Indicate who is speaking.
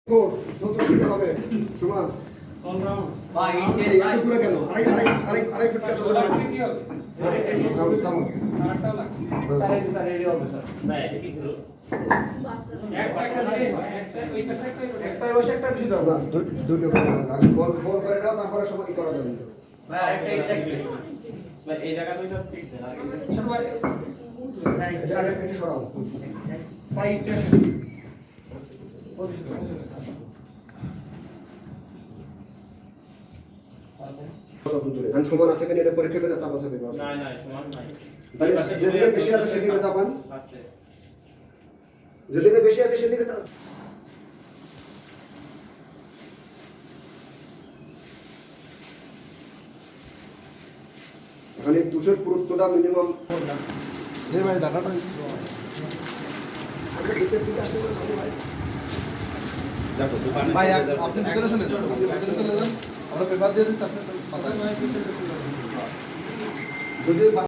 Speaker 1: নতুন শুরু হবে সুমান
Speaker 2: ভাই ইন্টেল
Speaker 1: এই
Speaker 2: ভাই
Speaker 1: এত দূরে কেন আরেক ফুট এত দূরে
Speaker 3: কি হবে
Speaker 1: থামো
Speaker 3: আরেকটা লাগ
Speaker 4: স্যার রেডি হবে স্যার
Speaker 3: না এটা কি ধরো একটা রেডি হয় একটা ওই পাশে একটা
Speaker 4: বসে একটা বেশি দাও
Speaker 1: না দুটো করে নাও আগে বল করে নাও তারপরে সবাই করা যাবে
Speaker 2: ভাই আরেকটা ইনজেকশন
Speaker 3: ভাই এই জায়গা দুইটা ফিট দেন আর এই জায়গা
Speaker 2: ছোট ভাই স্যার
Speaker 1: এটা আগে একটু সরাও
Speaker 4: ভাই
Speaker 1: কত দূরে আমি সমান আছে কেন এটা পরীক্ষা করে চাপ আছে বেশ
Speaker 3: না না সমান নাই
Speaker 1: তাহলে যেদিকে বেশি আছে সেদিকে চাপান
Speaker 3: আছে
Speaker 1: যেদিকে বেশি আছে সেদিকে চাপ এখানে তুষের পুরুত্বটা মিনিমাম
Speaker 5: এই ভাই ডাটাটা
Speaker 1: দেখো
Speaker 5: ভাই আপনি ভিতরে চলে যান ভিতরে চলে যান আমরা পেপার দিয়ে দিচ্ছি আপনি
Speaker 1: যদি